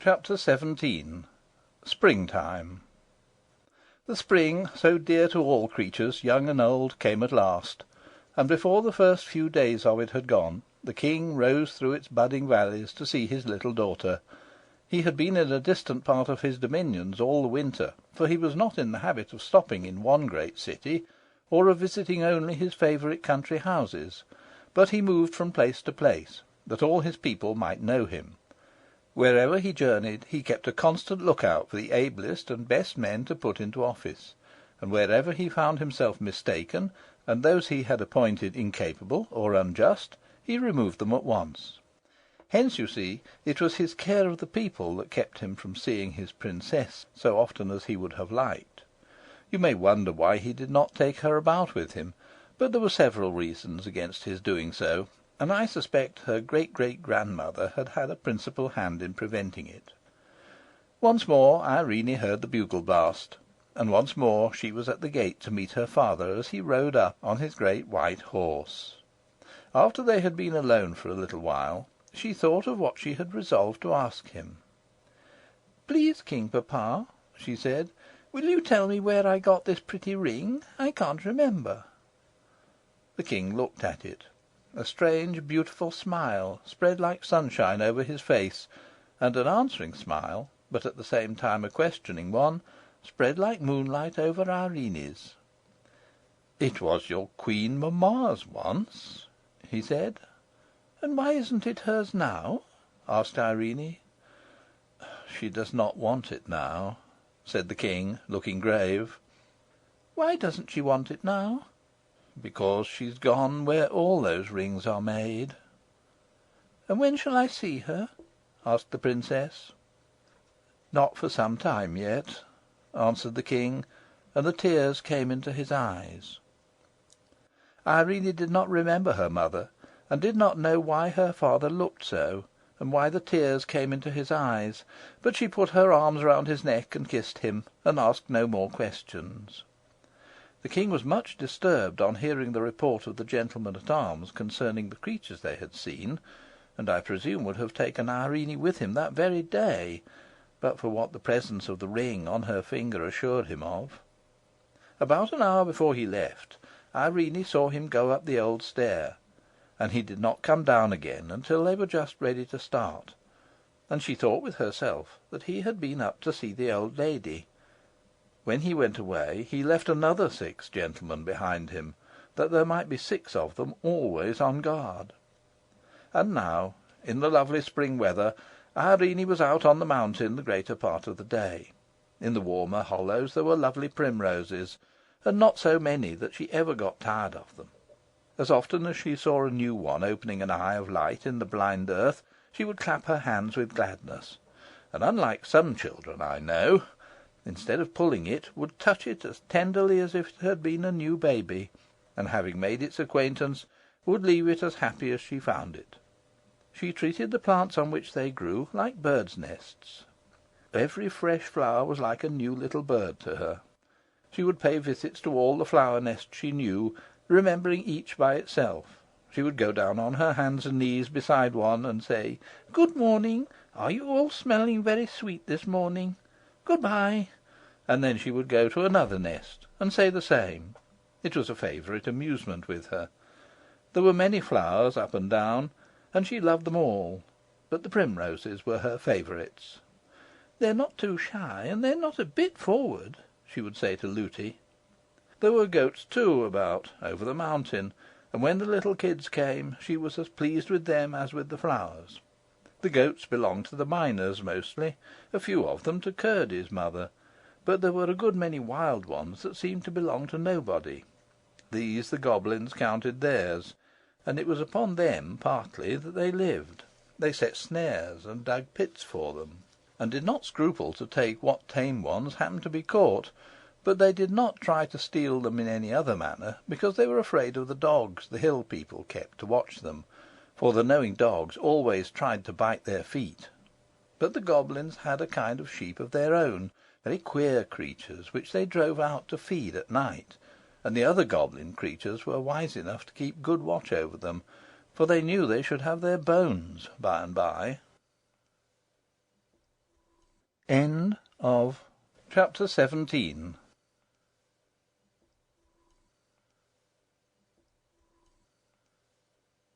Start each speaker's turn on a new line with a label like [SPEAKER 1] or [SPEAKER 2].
[SPEAKER 1] Chapter 17. Springtime. The spring, so dear to all creatures, young and old, came at last, and before the first few days of it had gone, the king rose through its budding valleys to see his little daughter. He had been in a distant part of his dominions all the winter, for he was not in the habit of stopping in one great city, or of visiting only his favourite country houses, but he moved from place to place, that all his people might know him. Wherever he journeyed, he kept a constant look out for the ablest and best men to put into office, and wherever he found himself mistaken, and those he had appointed incapable or unjust, he removed them at once. Hence, you see, it was his care of the people that kept him from seeing his princess so often as he would have liked. You may wonder why he did not take her about with him, but there were several reasons against his doing so, and I suspect her great-great-grandmother had had a principal hand in preventing it. Once more Irene heard the bugle blast, and once more she was at the gate to meet her father as he rode up on his great white horse. After they had been alone for a little while, she thought of what she had resolved to ask him. "Please, King Papa," she said, "will you tell me where I got this pretty ring? I can't remember." The king looked at it. A strange, beautiful smile spread like sunshine over his face, and an answering smile, but at the same time a questioning one, spread like moonlight over Irene's. "It was your queen mamma's once," he said. "And why isn't it hers now?" asked Irene. "She does not want it now," said the king, looking grave. "Why doesn't she want it now?" "Because she's gone where all those rings are made." "And when shall I see her?" asked the princess. "Not for some time yet," answered the king, and the tears came into his eyes. Irene did not remember her mother, and did not know why her father looked so, and why the tears came into his eyes, but she put her arms round his neck and kissed him, and asked no more questions. The king was much disturbed on hearing the report of the gentlemen at arms concerning the creatures they had seen, and I presume would have taken Irene with him that very day, but for what the presence of the ring on her finger assured him of. About an hour before he left, Irene saw him go up the old stair, and he did not come down again until they were just ready to start, and she thought with herself that he had been up to see the old lady. When he went away, he left another 6 gentlemen behind him, that there might be 6 of them always on guard. And now, in the lovely spring weather, Irene was out on the mountain the greater part of the day. In the warmer hollows there were lovely primroses, and not so many that she ever got tired of them. As often as she saw a new one opening an eye of light in the blind earth, she would clap her hands with gladness, and, unlike some children I know, instead of pulling it, would touch it as tenderly as if it had been a new baby, and, having made its acquaintance, would leave it as happy as she found it. She treated the plants on which they grew like birds' nests. Every fresh flower was like a new little bird to her. She would pay visits to all the flower nests she knew, remembering each by itself. She would go down on her hands and knees beside one, and say, "Good morning. Are you all smelling very sweet this morning? Good-bye." And then she would go to another nest and say the same. It was a favourite amusement with her. There were many flowers up and down, and she loved them all, but the primroses were her favourites. "They're not too shy, and they're not a bit forward," she would say to Lootie. There were goats, too, about over the mountain, and when the little kids came, she was as pleased with them as with the flowers. The goats belonged to the miners mostly, a few of them to Curdie's mother, but there were a good many wild ones that seemed to belong to nobody. These the goblins counted theirs, and it was upon them partly that they lived. They set snares and dug pits for them, and did not scruple to take what tame ones happened to be caught, but they did not try to steal them in any other manner, because they were afraid of the dogs the hill people kept to watch them, for the knowing dogs always tried to bite their feet. But the goblins had a kind of sheep of their own, very queer creatures, which they drove out to feed at night, and the other goblin creatures were wise enough to keep good watch over them, for they knew they should have their bones by and by. End of Chapter 17.